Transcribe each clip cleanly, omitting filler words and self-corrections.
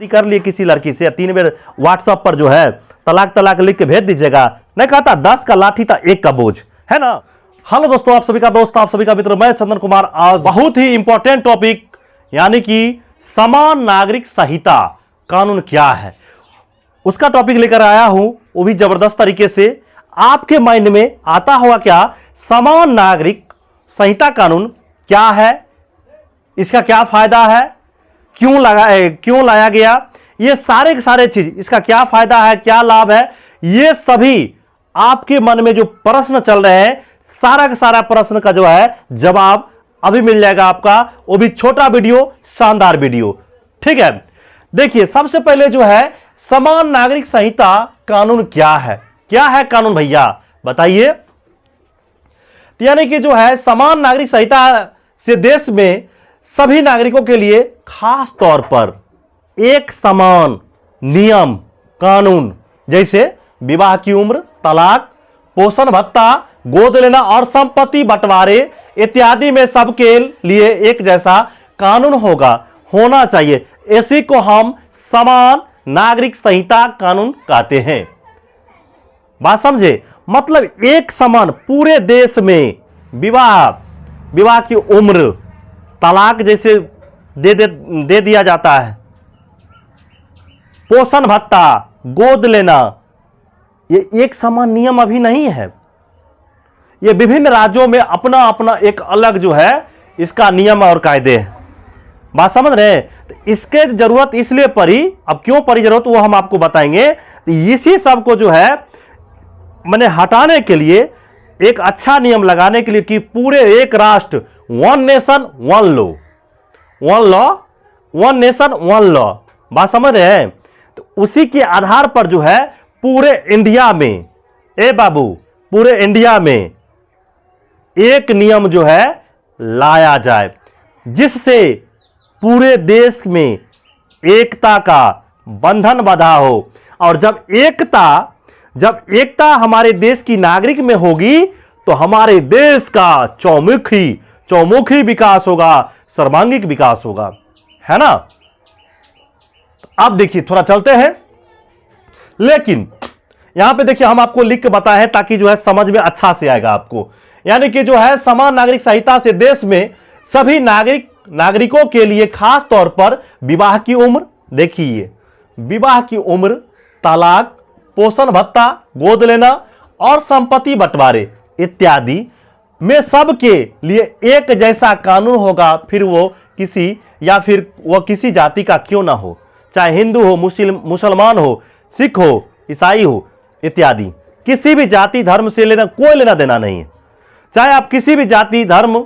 कर लिए किसी लड़की से 3 बार व्हाट्सएप पर जो है तलाक तलाक लिख के भेज दीजिएगा। नहीं कहता 10 का लाठी था 1 का बोझ, है ना। हेलो दोस्तों, आप सभी का दोस्त, आप सभी का मित्र, मैं चंदन कुमार। आज बहुत ही इंपॉर्टेंट टॉपिक यानी कि समान नागरिक संहिता कानून क्या है, उसका टॉपिक लेकर आया हूं, वो भी जबरदस्त तरीके से। आपके माइंड में आता होगा क्या, समान नागरिक संहिता कानून क्या है, इसका क्या फायदा है, क्यों लाया गया, ये सारे के सारे चीज, इसका क्या फायदा है, क्या लाभ है, ये सभी आपके मन में जो प्रश्न चल रहे हैं, सारा का सारा प्रश्न का जो है जवाब अभी मिल जाएगा आपका, वो भी छोटा वीडियो, शानदार वीडियो। ठीक है, देखिए सबसे पहले जो है समान नागरिक संहिता कानून क्या है कानून भैया बताइए। यानी कि जो है समान नागरिक संहिता से देश में सभी नागरिकों के लिए खास तौर पर एक समान नियम कानून, जैसे विवाह की उम्र, तलाक, पोषण भत्ता, गोद लेना और संपत्ति बंटवारे इत्यादि में सबके लिए एक जैसा कानून होना चाहिए। इसी को हम समान नागरिक संहिता कानून कहते हैं। बात समझे, मतलब एक समान पूरे देश में विवाह की उम्र, तलाक जैसे दे दिया जाता है, पोषण भत्ता, गोद लेना, ये एक समान नियम अभी नहीं है। ये विभिन्न राज्यों में अपना अपना एक अलग जो है इसका नियम और कायदे है। बात समझ रहे हैं, तो इसके जरूरत इसलिए पड़ी, अब क्यों पड़ी जरूरत वो हम आपको बताएंगे। तो इसी सब को जो है मैंने हटाने के लिए, एक अच्छा नियम लगाने के लिए कि पूरे एक राष्ट्र, one nation one law, one nation one law, बात समझ रहे हैं। तो उसी के आधार पर जो है पूरे इंडिया में, पूरे इंडिया में एक नियम जो है लाया जाए, जिससे पूरे देश में एकता का बंधन बंधा हो। और जब एकता हमारे देश की नागरिक में होगी तो हमारे देश का चौमुखी विकास होगा, सर्वांगीण विकास होगा, है ना। अब देखिए थोड़ा चलते हैं, लेकिन यहां पे देखिए हम आपको लिख के बताए हैं ताकि जो है समझ में अच्छा से आएगा आपको। यानी कि जो है समान नागरिक संहिता से देश में सभी नागरिकों के लिए खास तौर पर विवाह की उम्र, देखिए विवाह की उम्र, तलाक, पोषण भत्ता, गोद लेना और संपत्ति बंटवारे इत्यादि में सबके लिए एक जैसा कानून होगा। फिर वो किसी जाति का क्यों ना हो, चाहे हिंदू हो, मुसलमान हो, सिख हो, ईसाई हो इत्यादि, किसी भी जाति धर्म से कोई लेना देना नहीं है। चाहे आप किसी भी जाति धर्म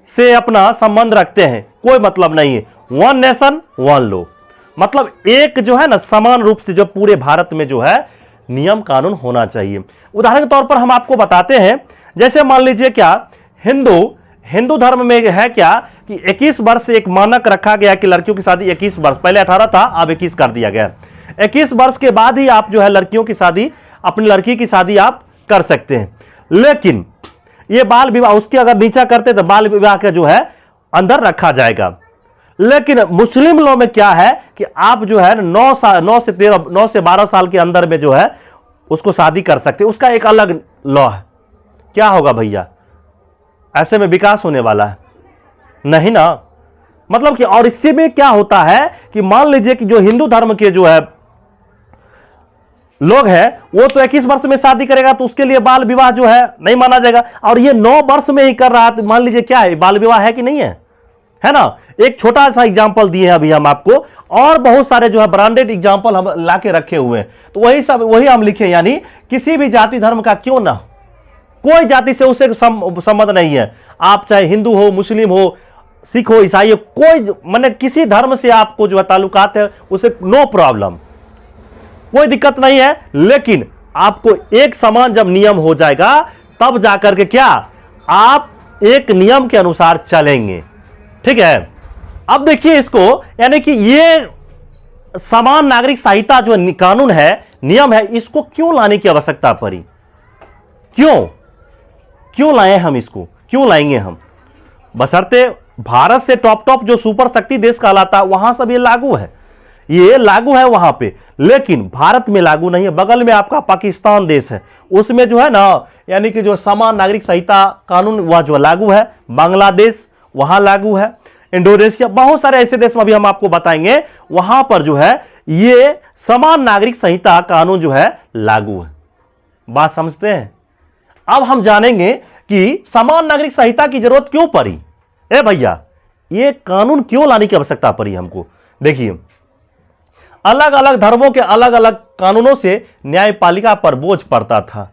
से अपना संबंध रखते हैं, कोई मतलब नहीं है। वन नेशन वन लॉ, मतलब एक जो है ना समान रूप से जो पूरे भारत में जो है नियम कानून होना चाहिए। उदाहरण के तौर पर हम आपको बताते हैं, जैसे मान लीजिए क्या हिंदू धर्म में है क्या कि 21 वर्ष से एक मानक रखा गया कि लड़कियों की शादी 21 वर्ष, पहले 18 था, अब 21 कर दिया गया। 21 वर्ष के बाद ही आप जो है लड़कियों की शादी, अपनी लड़की की शादी आप कर सकते हैं। लेकिन ये बाल विवाह, उसके अगर नीचा करते तो बाल विवाह का जो है अंदर रखा जाएगा। लेकिन मुस्लिम लॉ में क्या है कि आप जो है 9 से 12 साल के अंदर में जो है उसको शादी कर सकते हैं, उसका एक अलग लॉ है। क्या होगा भैया, ऐसे में विकास होने वाला है नहीं ना। मतलब कि और इससे में क्या होता है कि मान लीजिए कि जो हिंदू धर्म के जो है लोग हैं वो तो 21 वर्ष में शादी करेगा तो उसके लिए बाल विवाह जो है नहीं माना जाएगा, और ये 9 वर्ष में ही कर रहा है तो मान लीजिए क्या है, बाल विवाह है कि नहीं है ना। एक छोटा सा एग्जांपल दिए हैं अभी हम आपको, और बहुत सारे जो है ब्रांडेड एग्जांपल हम लाके रखे हुए हैं, तो वही हम लिखे। यानी किसी भी जाति धर्म का क्यों ना, कोई जाति से उसे संबंध नहीं है। आप चाहे हिंदू हो, मुस्लिम हो, सिख हो, ईसाई हो, कोई माने किसी धर्म से आपको जो है ताल्लुकात है, उसे नो प्रॉब्लम, कोई दिक्कत नहीं है। लेकिन आपको एक समान जब नियम हो जाएगा तब जाकर के क्या आप एक नियम के अनुसार चलेंगे। ठीक है, अब देखिए इसको, यानी कि ये समान नागरिक संहिता जो कानून है, नियम है, इसको क्यों लाने की आवश्यकता पड़ी, क्यों लाए हम इसको, क्यों लाएंगे हम। बशर्ते भारत से टॉप जो सुपर शक्ति देश कहलाता है वहां सब ये लागू है। ये लागू है वहां पे, लेकिन भारत में लागू नहीं है। बगल में आपका पाकिस्तान देश है, उसमें जो है ना, यानी कि जो समान नागरिक संहिता कानून वह जो लागू है। बांग्लादेश वहां लागू है, इंडोनेशिया, बहुत सारे ऐसे देश में अभी हम आपको बताएंगे, वहां पर जो है ये समान नागरिक संहिता कानून जो है लागू है। बात समझते हैं? अब हम जानेंगे कि समान नागरिक संहिता की जरूरत क्यों पड़ी। ए भैया, ये कानून क्यों लाने की आवश्यकता पड़ी हमको? देखिए, अलग अलग धर्मों के अलग अलग कानूनों से न्यायपालिका पर बोझ पड़ता था।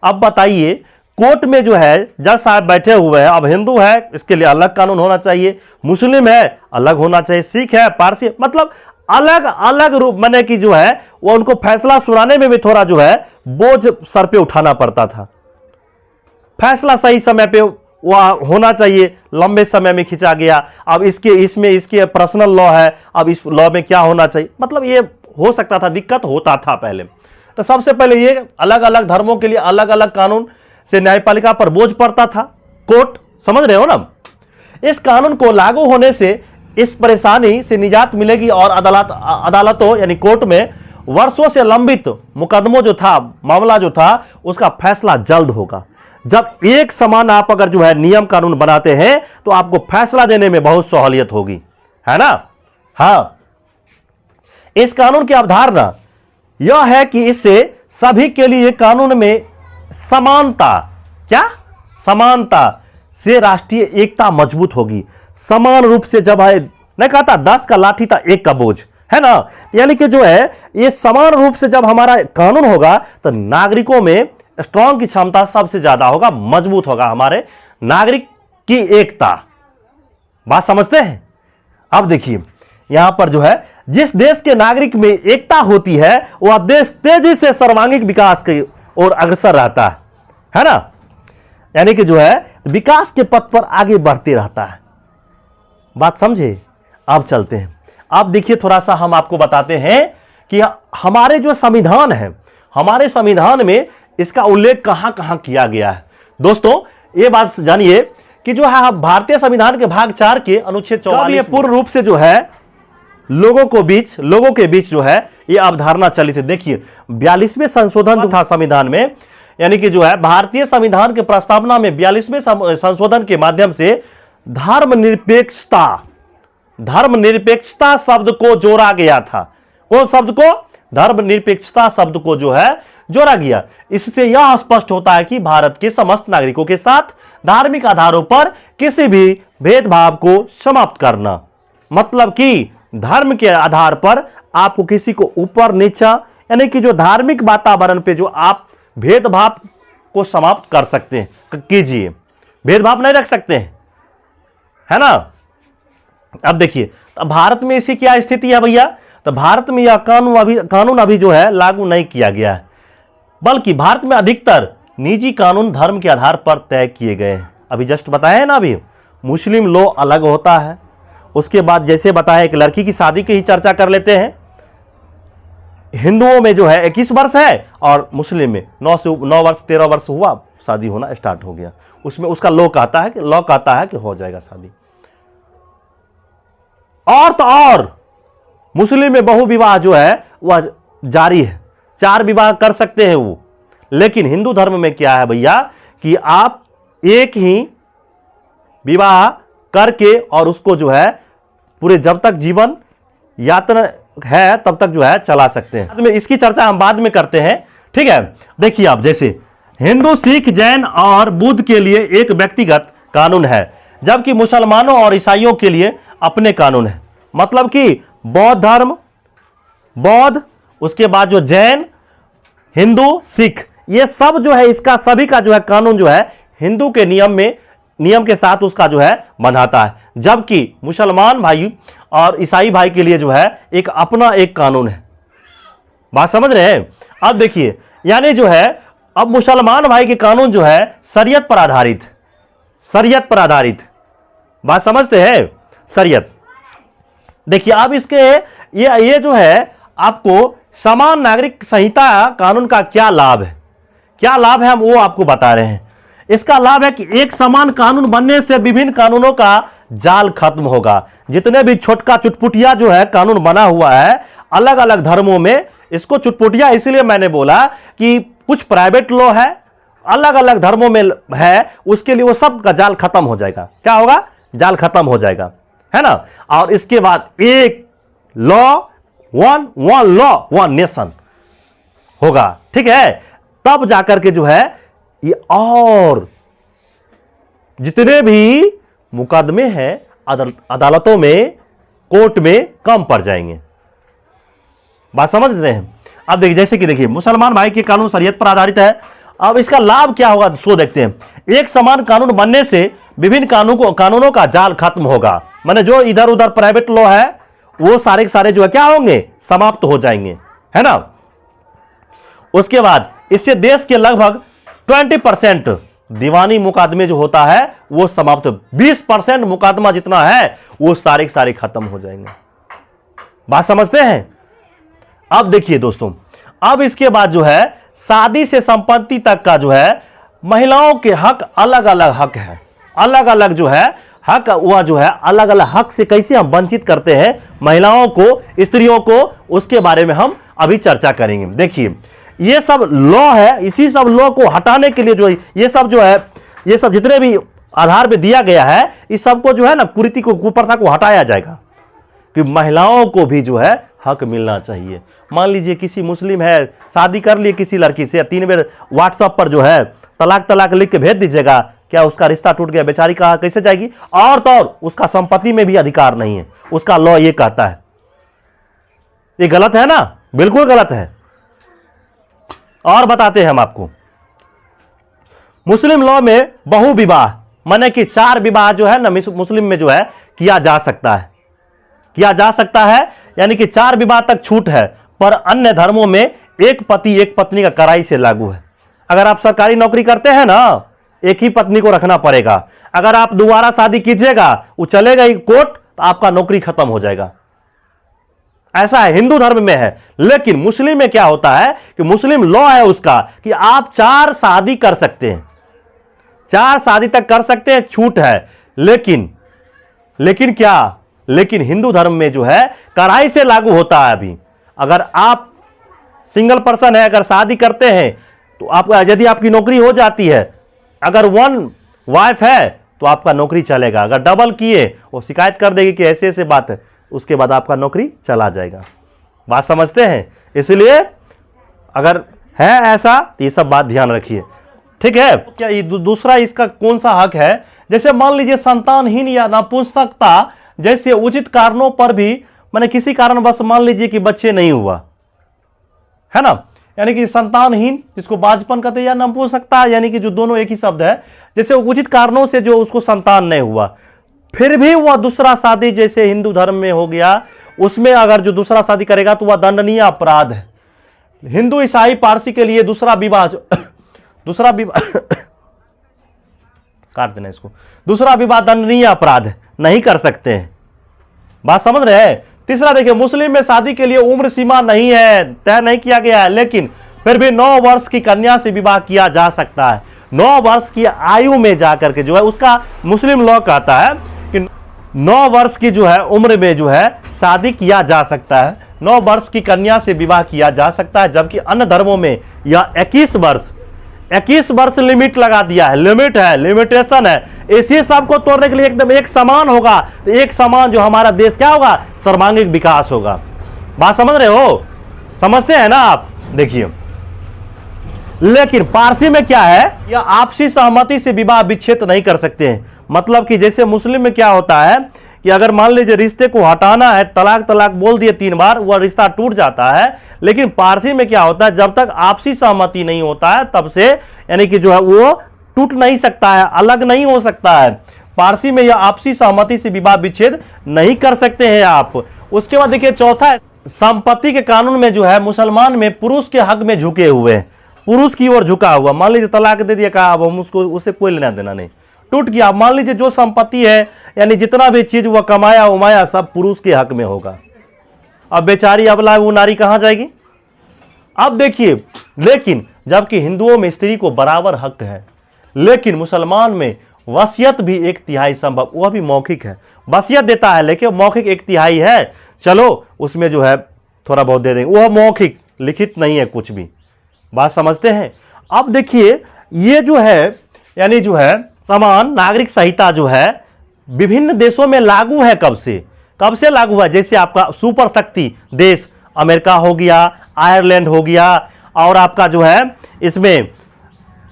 अब बताइए, कोर्ट में जो है जज साहब बैठे हुए हैं, अब हिंदू है इसके लिए अलग कानून होना चाहिए, मुस्लिम है अलग होना चाहिए, सिख है, पारसी, मतलब अलग अलग रूप माने कि जो है वो उनको फैसला सुनाने में भी थोड़ा जो है बोझ सर पे उठाना पड़ता था। फैसला सही समय पे वह होना चाहिए, लंबे समय में खिंचा गया, अब इसके पर्सनल लॉ है, अब इस लॉ में क्या होना चाहिए, मतलब ये हो सकता था, दिक्कत होता था पहले। तो सबसे पहले ये अलग अलग धर्मों के लिए अलग अलग कानून से न्यायपालिका पर बोझ पड़ता था। कोर्ट, समझ रहे हो ना? इस कानून को लागू होने से इस परेशानी से निजात मिलेगी और अदालतों यानी कोर्ट में वर्षों से लंबित मुकदमों जो था, मामला जो था, उसका फैसला जल्द होगा। जब एक समान आप अगर जो है नियम कानून बनाते हैं तो आपको फैसला देने में बहुत सहूलियत होगी, है ना? हाँ, इस कानून की अवधारणा यह है कि इससे सभी के लिए कानून में समानता, क्या समानता से राष्ट्रीय एकता मजबूत होगी। समान रूप से जब है, नहीं कहता 10 का लाठी था 1 का बोझ, है ना? यानी कि जो है ये समान रूप से जब हमारा कानून होगा तो नागरिकों में स्ट्रांग की क्षमता सबसे ज्यादा होगा, मजबूत होगा हमारे नागरिक की एकता। बात समझते हैं? अब देखिए, यहां पर जो है जिस देश के नागरिक में एकता होती है वह देश तेजी से सर्वांगीण विकास की ओर अग्रसर रहता है ना? यानी कि जो है विकास के पथ पर आगे बढ़ते रहता है। बात समझे? अब चलते हैं, अब देखिए थोड़ा सा हम आपको बताते हैं कि हमारे जो संविधान है, हमारे संविधान में इसका उल्लेख कहां कहां किया गया है। दोस्तों, यह बात जानिए कि जो है भारतीय संविधान के भाग 4 के अनुच्छेद 44 पूर्ण रूप से जो है लोगों के बीच जो है यह अवधारणा चली थी। देखिए, 42वें संशोधन था संविधान में, यानी कि जो है भारतीय संविधान के प्रस्तावना में 42वें संशोधन के माध्यम से धर्मनिरपेक्षता शब्द को जोड़ा गया था। कौन शब्द को? धर्मनिरपेक्षता शब्द को जो है जोड़ा गया। इससे यह स्पष्ट होता है कि भारत के समस्त नागरिकों के साथ धार्मिक आधारों पर किसी भी भेदभाव को समाप्त करना, मतलब कि धर्म के आधार पर आपको किसी को ऊपर नीचा, यानी कि जो धार्मिक वातावरण पे जो आप भेदभाव को समाप्त कर सकते हैं, कीजिए, भेदभाव नहीं रख सकते हैं, है ना? अब देखिए, अब भारत में इसकी क्या स्थिति है भैया? तो भारत में यह कानून अभी जो है लागू नहीं किया गया है, बल्कि भारत में अधिकतर निजी कानून धर्म के आधार पर तय किए गए हैं। अभी जस्ट बताया है ना, अभी मुस्लिम लॉ अलग होता है, उसके बाद जैसे बताया एक लड़की की शादी की ही चर्चा कर लेते हैं। हिंदुओं में जो है 21 वर्ष है और मुस्लिम में 9 वर्ष 13 वर्ष हुआ शादी होना स्टार्ट हो गया, उसमें उसका लॉ कहता है कि हो जाएगा शादी। और तो और मुस्लिम में बहु विवाह जो है वह जारी है, 4 विवाह कर सकते हैं वो। लेकिन हिंदू धर्म में क्या है भैया कि आप एक ही विवाह करके और उसको जो है पूरे जब तक जीवन यात्रा है तब तक जो है चला सकते हैं। में इसकी चर्चा हम बाद में करते हैं, ठीक है? देखिए, आप जैसे हिंदू, सिख, जैन और बुद्ध के लिए एक व्यक्तिगत कानून है, जबकि मुसलमानों और ईसाइयों के लिए अपने कानून है। मतलब कि बौद्ध, उसके बाद जो जैन, हिंदू, सिख, ये सब जो है इसका सभी का जो है कानून जो है हिंदू के नियम के साथ उसका जो है बंधाता है, जबकि मुसलमान भाई और ईसाई भाई के लिए जो है एक अपना एक कानून है। बात समझ रहे हैं? अब देखिए, यानी जो है अब मुसलमान भाई के कानून जो है शरीयत पर आधारित। बात समझते हैं? शरीयत। देखिए, अब इसके ये जो है आपको समान नागरिक संहिता कानून का क्या लाभ है हम वो आपको बता रहे हैं। इसका लाभ है कि एक समान कानून बनने से विभिन्न कानूनों का जाल खत्म होगा। जितने भी छोटका चुटपुटिया जो है कानून बना हुआ है, अलग अलग धर्मों में इसको चुटपुटिया इसलिए मैंने बोला कि कुछ प्राइवेट लॉ है, अलग अलग धर्मों में है, उसके लिए वो सब का जाल खत्म हो जाएगा। क्या होगा? जाल खत्म हो जाएगा, है ना। और इसके बाद एक law, one law one nation होगा, ठीक है। तब जाकर के जो है ये और जितने भी मुकदमे हैं अदालतों में, कोर्ट में कम पड़ जाएंगे। बात समझ रहे हैं? अब देखिए, जैसे कि देखिए मुसलमान भाई के कानून शरीयत पर आधारित है। अब इसका लाभ क्या होगा सो देखते हैं। एक समान कानून बनने से विभिन्न कानूनों का जाल खत्म होगा। माने जो इधर उधर प्राइवेट लॉ है वो सारे के सारे जो है क्या होंगे? समाप्त हो जाएंगे, है ना। उसके बाद इससे देश के लगभग 20% दीवानी मुकदमे जो होता है वो समाप्त, 20% मुकदमा जितना है वो सारे के सारे खत्म हो जाएंगे। बात समझते हैं? अब देखिए दोस्तों, अब इसके बाद जो है शादी से संपत्ति तक का जो है महिलाओं के हक अलग अलग हक है, अलग अलग जो है हक, वह जो है अलग अलग हक से कैसे हम वंचित करते हैं महिलाओं को, स्त्रियों को, उसके बारे में हम अभी चर्चा करेंगे। देखिए ये सब लॉ है, इसी सब लॉ को हटाने के लिए जो ये सब जो है, ये सब जितने भी आधार पे दिया गया है, इस सबको जो है ना कुरीति को, कुप्रथा को हटाया जाएगा कि महिलाओं को भी जो है हक मिलना चाहिए। मान लीजिए किसी मुस्लिम है, शादी कर लिए किसी लड़की से, 3 बार व्हाट्सएप पर जो है तलाक लिख के भेज दीजिएगा, क्या उसका रिश्ता टूट गया? बेचारी कहाँ कैसे जाएगी? और तो और उसका संपत्ति में भी अधिकार नहीं है, उसका लॉ ये कहता है। ये गलत है ना, बिल्कुल गलत है। और बताते हैं हम आपको, मुस्लिम लॉ में बहु विवाह माने कि 4 विवाह जो है ना मुस्लिम में जो है किया जा सकता है, किया जा सकता है, यानी कि 4 विवाह तक छूट है। पर अन्य धर्मों में एक पति एक पत्नी का कड़ाई से लागू है। अगर आप सरकारी नौकरी करते हैं ना, एक ही पत्नी को रखना पड़ेगा। अगर आप दोबारा शादी कीजिएगा, वो चलेगा ही कोर्ट, तो आपका नौकरी खत्म हो जाएगा। ऐसा है, हिंदू धर्म में है। लेकिन मुस्लिम में क्या होता है कि मुस्लिम लॉ है उसका कि आप 4 शादी कर सकते हैं, 4 शादी तक कर सकते हैं, छूट है। लेकिन क्या, लेकिन हिंदू धर्म में जो है कड़ाई से लागू होता है। अभी अगर आप सिंगल पर्सन है, अगर शादी करते हैं तो आपका, यदि आपकी नौकरी हो जाती है, अगर 1 वाइफ है तो आपका नौकरी चलेगा। अगर डबल किए वो शिकायत कर देगी कि ऐसे ऐसे बात है, उसके बाद आपका नौकरी चला जाएगा। बात समझते हैं? इसलिए अगर है ऐसा तो ये सब बात ध्यान रखिए, ठीक है। क्या ये दूसरा इसका कौन सा हक है? जैसे मान लीजिए संतानहीन या नपुंसकता जैसे उचित कारणों पर भी, माने किसी कारण बस मान लीजिए कि बच्चे नहीं हुआ, है ना, यानी कि संतानहीन जिसको बांझपन कहते हैं या नपुंसकता, यानी कि जो दोनों एक ही शब्द है, जैसे उचित कारणों से जो उसको संतान नहीं हुआ, फिर भी वह दूसरा शादी जैसे हिंदू धर्म में हो गया, उसमें अगर जो दूसरा शादी करेगा तो वह दंडनीय अपराध है। हिंदू, ईसाई, पारसी के लिए दूसरा विवाह काट देना इसको, दूसरा विवाह दंडनीय अपराध है, नहीं कर सकते हैं। बात समझ रहे हैं? तीसरा देखिए, मुस्लिम में शादी के लिए उम्र सीमा नहीं है, तय नहीं किया गया है, लेकिन फिर भी 9 वर्ष की कन्या से विवाह किया जा सकता है। 9 वर्ष की आयु में जाकर के जो है उसका मुस्लिम लॉ कहता है कि 9 वर्ष की जो है उम्र में जो है शादी किया जा सकता है, 9 वर्ष की कन्या से विवाह किया जा सकता है। जबकि अन्य धर्मों में यह 21 वर्ष लिमिट लगा दिया है, लिमिट है, लिमिटेशन है। इसी सब को तोड़ने के लिए एकदम एक समान होगा, तो एक समान जो हमारा देश क्या होगा? सर्वांगीण विकास होगा। बात समझ रहे हो? समझते हैं ना आप? देखिए, लेकिन पारसी में क्या है, या आपसी सहमति से विवाह विच्छेद नहीं कर सकते हैं। मतलब कि जैसे मुस्लिम में क्या होता है कि अगर मान लीजिए रिश्ते को हटाना है, तलाक बोल दिए 3 बार, वह रिश्ता टूट जाता है। लेकिन पारसी में क्या होता है, जब तक आपसी सहमति नहीं होता है तब से, यानी कि जो है वो टूट नहीं सकता है, अलग नहीं हो सकता है। पारसी में यह आपसी सहमति से विवाह विच्छेद नहीं कर सकते हैं आप। उसके बाद देखिए चौथा है, संपत्ति के कानून में जो है मुसलमान में पुरुष के हक में झुके हुए हैं, पुरुष की ओर झुका हुआ। मान लीजिए तलाक दे दिया, कहा अब हम उससे कोई लेना देना नहीं, टूट गया। मान लीजिए जो संपत्ति है, यानी जितना भी चीज वह कमाया उमाया सब पुरुष के हक में होगा। अब बेचारी अबला वो नारी कहां जाएगी? अब देखिए, लेकिन जबकि हिंदुओं में स्त्री को बराबर हक है, लेकिन मुसलमान में वसीयत भी 1/3 संभव, वह भी मौखिक है। वसीयत देता है लेकिन मौखिक 1/3 है। चलो उसमें जो है थोड़ा बहुत दे देंगे, वह मौखिक, लिखित नहीं है कुछ भी। बात समझते हैं। अब देखिए ये जो है, यानी जो है समान नागरिक संहिता जो है विभिन्न देशों में लागू है। कब से लागू है? जैसे आपका सुपर शक्ति देश अमेरिका हो गया, आयरलैंड हो गया, और आपका जो है इसमें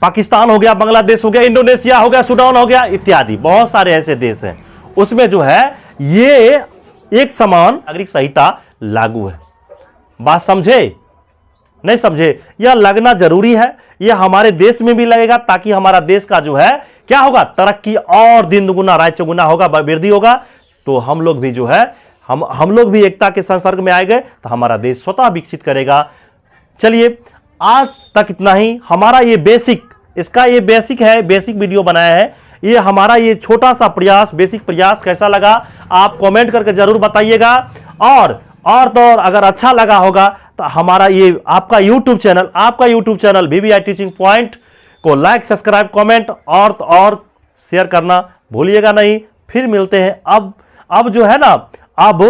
पाकिस्तान हो गया, बांग्लादेश हो गया, इंडोनेशिया हो गया, सूडान हो गया, इत्यादि बहुत सारे ऐसे देश हैं। उसमें जो है ये एक समान नागरिक संहिता लागू है। बात समझे? नहीं समझे? यह लगना जरूरी है। यह हमारे देश में भी लगेगा ताकि हमारा देश का जो है क्या होगा, तरक्की और दिन दुगुना राय चौगुना होगा, वृद्धि होगा। तो हम लोग भी जो है हम लोग भी एकता के संसर्ग में आए गए तो हमारा देश स्वतः विकसित करेगा। चलिए आज तक इतना ही। हमारा ये बेसिक, इसका ये बेसिक है, बेसिक वीडियो बनाया है। ये हमारा ये छोटा सा प्रयास, बेसिक प्रयास कैसा लगा आप कमेंट करके जरूर बताइएगा। और तो और अगर अच्छा लगा होगा तो हमारा ये आपका YouTube channel VVI teaching point को लाइक, सब्सक्राइब, कमेंट और शेयर करना भूलिएगा नहीं। फिर मिलते हैं। अब जो है ना, अब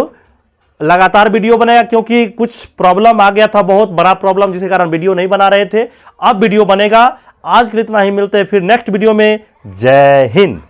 लगातार वीडियो बनाया क्योंकि कुछ प्रॉब्लम आ गया था, बहुत बड़ा प्रॉब्लम, जिसके कारण वीडियो नहीं बना रहे थे। अब वीडियो बनेगा। आज के लिए इतना ही। मिलते हैं फिर नेक्स्ट वीडियो में। जय हिंद।